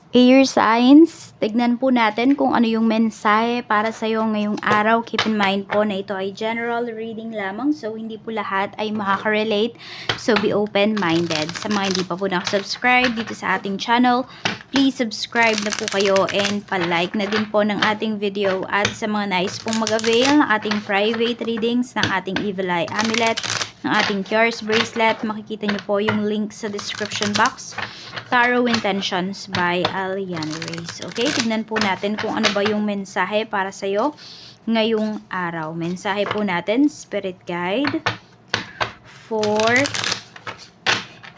Air signs, tignan po natin kung ano yung mensahe para sa'yo ngayong araw. Keep in mind po na ito ay general reading lamang, so hindi po lahat ay makaka-relate. So be open-minded. Sa mga hindi pa po nakasubscribe dito sa ating channel, please subscribe na po kayo and palike na din po ng ating video. At sa mga nais pong mag-avail ng ating private readings, ng ating Evil Eye Amulet, ng ating Cures Bracelet, makikita nyo po yung link sa description box. Tarot Intentions by Aliana Reyes. Okay, tignan po natin kung ano ba yung mensahe para sa'yo ngayong araw. Mensahe po natin, Spirit Guide for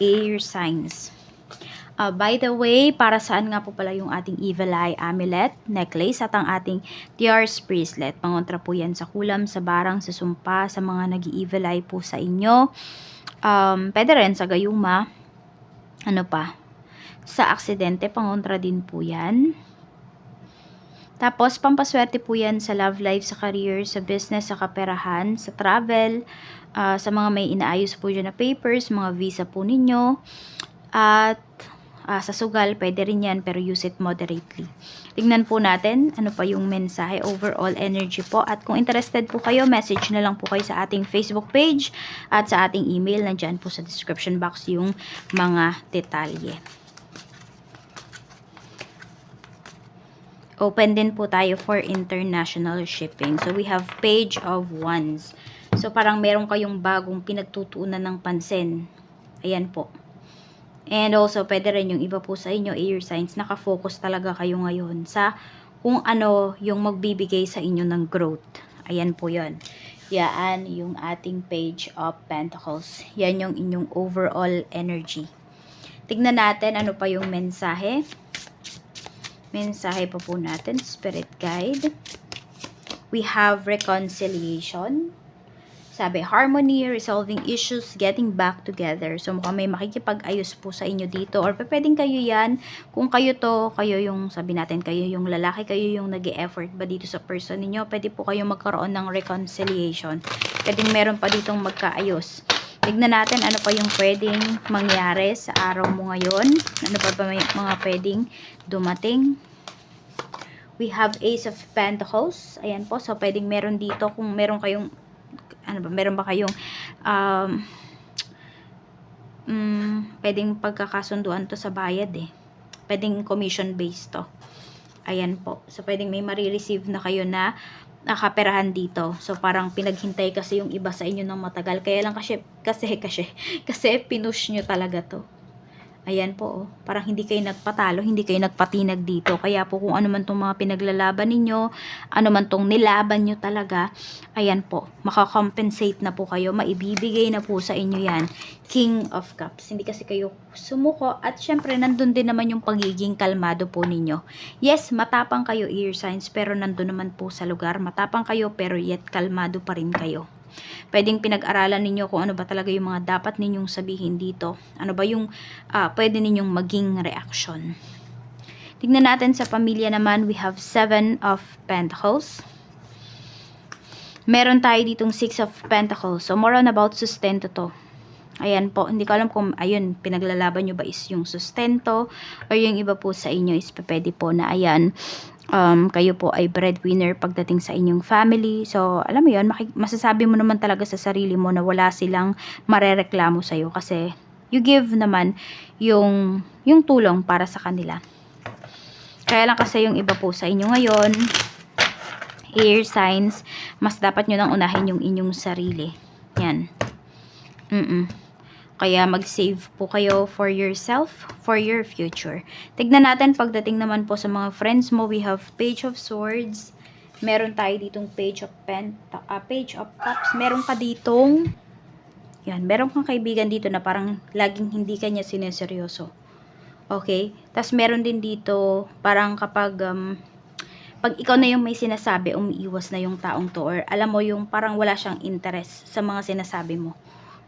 Air Signs. By the way, para saan nga po pala yung ating Evil Eye Amulet, necklace at ang ating Cures Bracelet. Pangontra po yan sa kulam, sa barang, sa sumpa, sa mga nag-i-evil eye po sa inyo. Pwede rin sa gayuma. Ano pa? Sa aksidente, pangontra din po yan. Tapos, pampaswerte po yan sa love life, sa career, sa business, sa kaperahan, sa travel, sa mga may inaayos po dyan na papers, mga visa po ninyo. At sa sugal, pwede rin yan, pero use it moderately. Tignan po natin ano pa yung mensahe, overall energy po. At kung interested po kayo, message na lang po kayo sa ating Facebook page at sa ating email. Nandyan po sa description box yung mga detalye. Open din po tayo for international shipping. So, we have Page of Wands. So, parang meron kayong bagong pinagtutuunan ng pansin. Ayan po. And also, pwede rin yung iba po sa inyo, air signs, nakafocus talaga kayo ngayon sa kung ano yung magbibigay sa inyo ng growth. Ayan po yun. Yan yung ating Page of Pentacles. Yan yung inyong overall energy. Tignan natin ano pa yung mensahe. Mensahe pa po natin, Spirit Guide. We have reconciliation. Sabi, harmony, resolving issues, getting back together. So, mukhang may makikipag-ayos po sa inyo dito. Or pwedeng kayo yan. Kung kayo to, kayo yung, sabi natin, kayo yung lalaki, kayo yung nag-e-effort ba dito sa person ninyo, pwede po kayo magkaroon ng reconciliation. Pwedeng meron pa ditong magkaayos. Tignan natin ano pa yung pwedeng mangyari sa araw mo ngayon. Ano pa ba may mga pwedeng dumating. We have Ace of Pentacles. Ayan po. So, pwedeng meron dito kung meron kayong meron ba kayong pwedeng pagkakasunduan to sa bayad eh. Pwedeng commission based to. Ayan po. So, pwedeng may marireceive na kayo na nakaperahan dito. So, parang pinaghintay kasi yung iba sa inyo ng matagal. Kaya lang kasi pinush nyo talaga to. Ayan po, oh. Parang hindi kayo nagpatalo, hindi kayo nagpatinag dito. Kaya po kung ano man tong mga pinaglalaban ninyo, ano man tong nilaban nyo talaga, ayan po, makakompensate na po kayo, maibibigay na po sa inyo yan. King of Cups. Hindi kasi kayo sumuko at syempre nandun din naman yung pagiging kalmado po ninyo. Yes, matapang kayo air signs, pero nandun naman po sa lugar. Matapang kayo pero yet kalmado pa rin kayo. Pwedeng pinag-aralan ninyo kung ano ba talaga yung mga dapat ninyong sabihin dito. Ano ba yung pwede ninyong maging reaction. Tignan natin sa pamilya naman, we have 7 of Pentacles. Meron tayo ditong 6 of Pentacles. So, more on about sustento to. Ayan po, hindi ko alam kung, ayun, pinaglalaban nyo ba is yung sustento or yung iba po sa inyo is pwede po na, ayan, kayo po ay breadwinner pagdating sa inyong family. So, alam mo yun, masasabi mo naman talaga sa sarili mo na wala silang marereklamo sa'yo kasi you give naman yung tulong para sa kanila. Kaya lang kasi yung iba po sa inyo ngayon, air signs, mas dapat nyo nang unahin yung inyong sarili. Yan. Kaya mag-save po kayo for yourself, for your future. Tignan natin pagdating naman po sa mga friends mo, we have Page of Swords. Meron tayo ditong Page of Cups. Meron ka ditong, yan, meron kang kaibigan dito na parang laging hindi kanya sineseryoso. Okay? Tapos meron din dito, parang kapag, pag ikaw na yung may sinasabi, umiiwas na yung taong to. Or alam mo yung parang wala siyang interest sa mga sinasabi mo.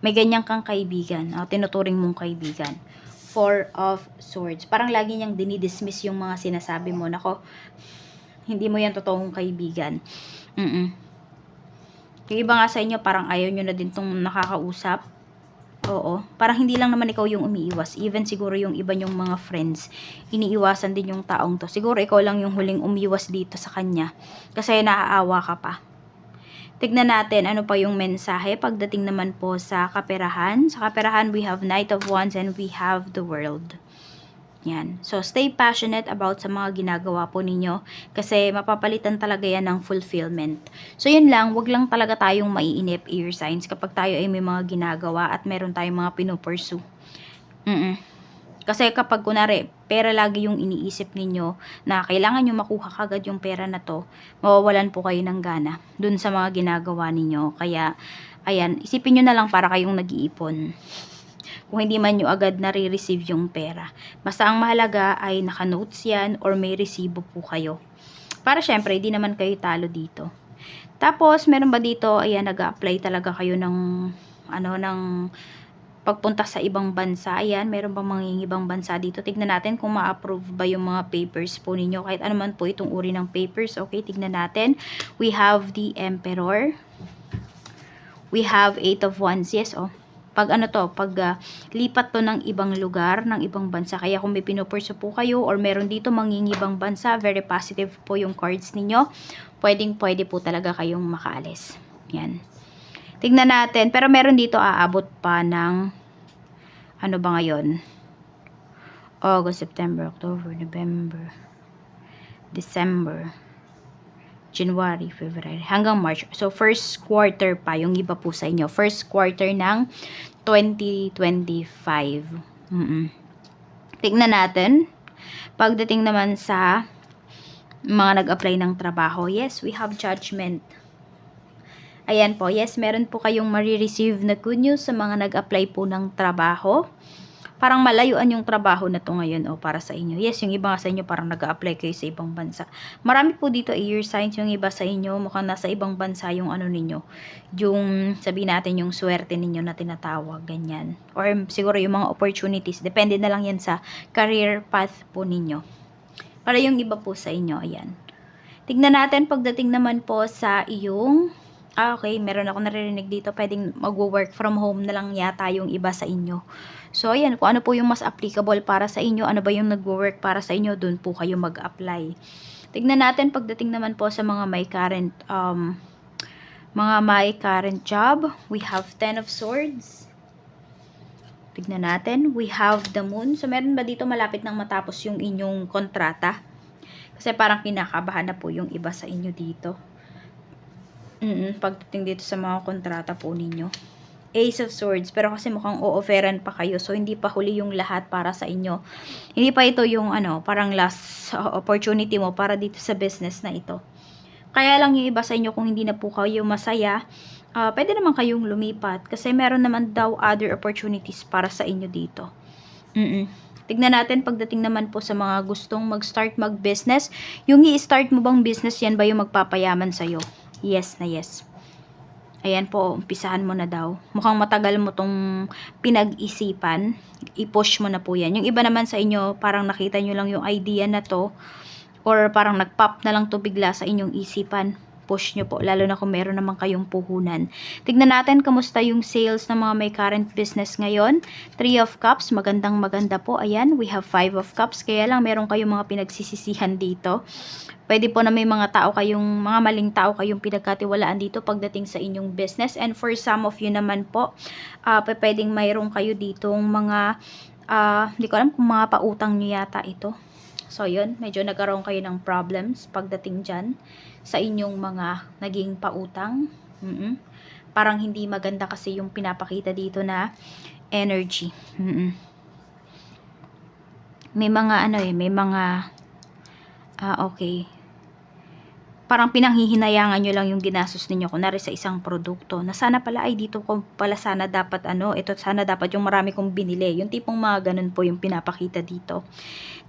May ganyan kang kaibigan, tinuturing mong kaibigan. 4 of Swords. Parang lagi niyang dinidismiss yung mga sinasabi mo. Nako, hindi mo yan totoong kaibigan. Yung iba nga sa inyo, parang ayaw nyo na din tong nakakausap. Oo, parang hindi lang naman ikaw yung umiiwas. Even siguro yung iba yung mga friends, iniiwasan din yung taong to. Siguro ikaw lang yung huling umiwas dito sa kanya. Kasi naaawa ka pa. Tignan natin ano pa yung mensahe pagdating naman po sa kaperahan. Sa kaperahan, we have Knight of Wands and we have the World. Yan. So, stay passionate about sa mga ginagawa po ninyo kasi mapapalitan talaga yan ng fulfillment. So, yun lang. Wag lang talaga tayong maiinip, air signs, kapag tayo ay may mga ginagawa at meron tayong mga pinupursue. Kasi kapag kunwari, pera lagi yung iniisip ninyo na kailangan nyo makuha kagad yung pera na to, mawawalan po kayo ng gana dun sa mga ginagawa ninyo. Kaya, ayan, isipin nyo na lang para kayong nag-iipon kung hindi man nyo agad nare-receive yung pera. Basta ang mahalaga ay naka-notes yan or may resibo po kayo. Para syempre, hindi naman kayo talo dito. Tapos, meron ba dito, ayan, nag-a-apply talaga kayo ng, ng pagpunta sa ibang bansa. Ayan, meron bang ibang bansa dito? Tignan natin kung ma-approve ba yung mga papers po ninyo. Kahit ano man po itong uri ng papers. Okay, tignan natin. We have the Emperor. We have 8 of Wands. Yes, pag lipat to ng ibang lugar, ng ibang bansa. Kaya kung may pinupurso po kayo or meron dito mangingibang bansa, very positive po yung cards ninyo. Pwede po talaga kayong makaalis. Yan. Tignan natin. Pero meron dito aabot pa ng ano ba ngayon? August, September, October, November, December, January, February, hanggang March. So, first quarter pa yung iba po sa inyo. First quarter ng 2025. Tignan natin. Pagdating naman sa mga nag-apply ng trabaho, yes, we have Judgment. Ayan po, yes, meron po kayong marireceive na good news sa mga nag-apply po ng trabaho. Parang malayuan yung trabaho na to ngayon para sa inyo. Yes, yung iba sa inyo parang nag-a-apply kayo sa ibang bansa. Marami po dito air signs, yung iba sa inyo mukhang nasa ibang bansa yung ano ninyo. Yung sabihin natin yung swerte ninyo na tinatawag, ganyan. Or siguro yung mga opportunities, depende na lang yan sa career path po ninyo. Para yung iba po sa inyo, ayan. Tignan natin pagdating naman po sa iyong okay, meron ako naririnig dito, pwedeng mag-work from home na lang yata yung iba sa inyo. So, ayan, kung ano po yung mas applicable para sa inyo, ano ba yung nag-work para sa inyo, dun po kayo mag-apply. Tignan natin pagdating naman po sa mga may current job. We have 10 of Swords. Tignan natin, we have the Moon. So, meron ba dito malapit nang matapos yung inyong kontrata? Kasi parang kinakabahan na po yung iba sa inyo dito. Pagdating dito sa mga kontrata po ninyo. Ace of Swords, pero kasi mukhang o-offeran pa kayo, so hindi pa huli yung lahat para sa inyo. Hindi pa ito yung parang last opportunity mo para dito sa business na ito. Kaya lang yung iba sa inyo, kung hindi na po kayo masaya, pwede naman kayong lumipat kasi meron naman daw other opportunities para sa inyo dito. Tignan natin pagdating naman po sa mga gustong mag-start mag-business. Yung i-start mo bang business, yan ba yung magpapayaman sa'yo? Yes na yes. Ayan po, umpisahan mo na daw. Mukhang matagal mo tong pinag-isipan. I-push mo na po yan. Yung iba naman sa inyo, parang nakita nyo lang yung idea na to. Or parang nag-pop na lang to bigla sa inyong isipan. Push nyo po, lalo na kung meron naman kayong puhunan. Tignan natin kamusta yung sales ng mga may current business ngayon. 3 of Cups, magandang maganda po. Ayan, we have 5 of Cups. Kaya lang meron kayong mga pinagsisisihan dito. Pwede po na may mga maling tao kayong pinagkatiwalaan dito pagdating sa inyong business. And for some of you naman po, pwedeng mayroon kayo ditong mga, hindi ko alam kung mga pautang nyo yata ito. So, yun, medyo nagkaroon kayo ng problems pagdating dyan sa inyong mga naging pautang. Parang hindi maganda kasi yung pinapakita dito na energy. May mga okay. Parang pinanghihinayangan nyo lang yung ginastos ninyo kunwari sa isang produkto na sana pala ay dito ko pala sana dapat ito sana dapat yung marami kong binili. Yung tipong mga ganun po yung pinapakita dito.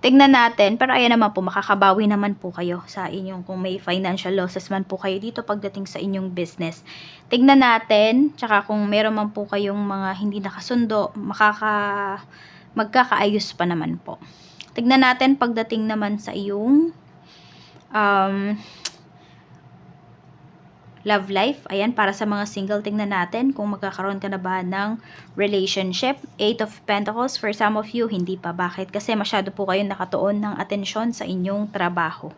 Tignan natin, pero ayan naman po, makakabawi naman po kayo sa inyong kung may financial losses man po kayo dito pagdating sa inyong business. Tignan natin, tsaka kung meron man po kayong mga hindi nakasundo, magkakaayos pa naman po. Tignan natin pagdating naman sa iyong love life. Ayan, para sa mga single, tingnan natin kung magkakaroon ka na ba ng relationship. 8 of Pentacles, for some of you, hindi pa. Bakit? Kasi masyado po kayong nakatuon ng atensyon sa inyong trabaho.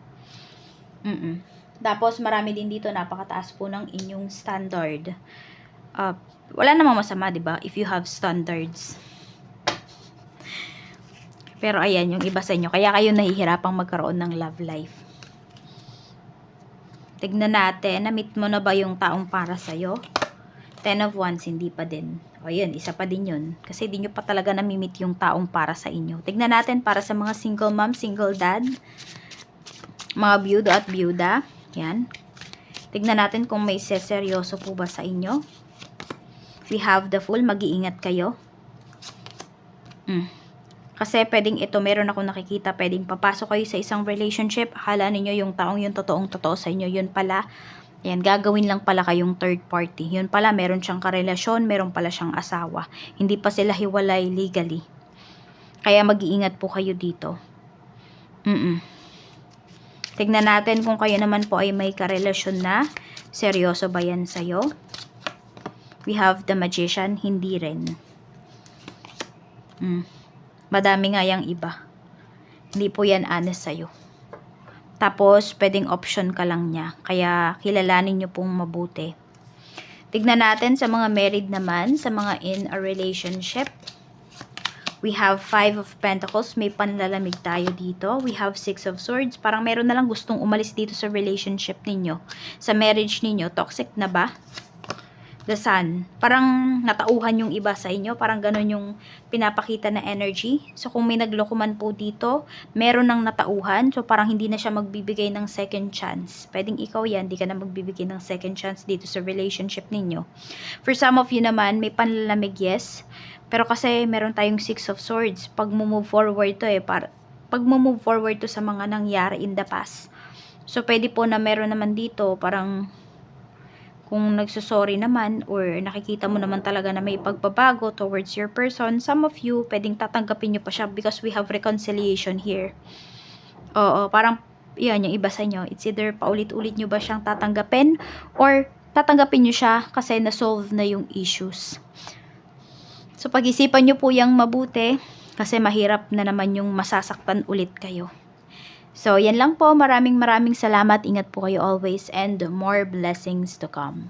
Tapos, marami din dito, napakataas po ng inyong standard. Wala namang masama, diba? If you have standards. Pero ayan, yung iba sa inyo, kaya kayo nahihirapang magkaroon ng love life. Tignan natin, na-meet mo na ba yung taong para sa'yo? 10 of Wands, hindi pa din. O yun, isa pa din yun. Kasi di nyo pa talaga nami-meet yung taong para sa inyo. Tignan natin para sa mga single mom, single dad, mga byudo at byuda. Yan. Tignan natin kung may seryoso po ba sa inyo. We have the Fool, mag-iingat kayo. Kasi pwedeng ito, meron ako nakikita, pwedeng papasok kayo sa isang relationship, akala ninyo yung taong yung totoong-totoo sa inyo, yun pala, yan, gagawin lang pala kayong third party. Yun pala, meron siyang karelasyon, meron pala siyang asawa. Hindi pa sila hiwalay legally. Kaya mag-iingat po kayo dito. Tignan natin kung kayo naman po ay may karelasyon na. Seryoso ba yan sa'yo? We have the Magician, hindi rin. Madami nga yung iba. Hindi po yan honest sa'yo. Tapos, pwedeng option ka lang niya. Kaya, kilalanin nyo pong mabuti. Tignan natin sa mga married naman, sa mga in a relationship. We have 5 of Pentacles. May panlalamig tayo dito. We have 6 of Swords. Parang meron na lang gustong umalis dito sa relationship ninyo. Sa marriage ninyo, toxic na ba? The Sun. Parang natauhan yung iba sa inyo. Parang ganun yung pinapakita na energy. So, kung may nagloko man po dito, meron ng natauhan. So, parang hindi na siya magbibigay ng second chance. Pwedeng ikaw yan, di ka na magbibigay ng second chance dito sa relationship ninyo. For some of you naman, may panlalamig, yes. Pero kasi meron tayong 6 of Swords. Pag move forward to pag move forward to sa mga nangyari in the past. So, pwede po na meron naman dito, parang kung nagsusorry naman or nakikita mo naman talaga na may pagbabago towards your person, some of you, pwedeng tatanggapin nyo pa siya because we have reconciliation here. Oo, parang, yan, yung iba sa inyo, it's either paulit-ulit nyo ba siyang tatanggapin or tatanggapin nyo siya kasi na-solve na yung issues. So, pag-isipan nyo po yung mabuti kasi mahirap na naman yung masasaktan ulit kayo. So, yan lang po. Maraming salamat. Ingat po kayo always and more blessings to come.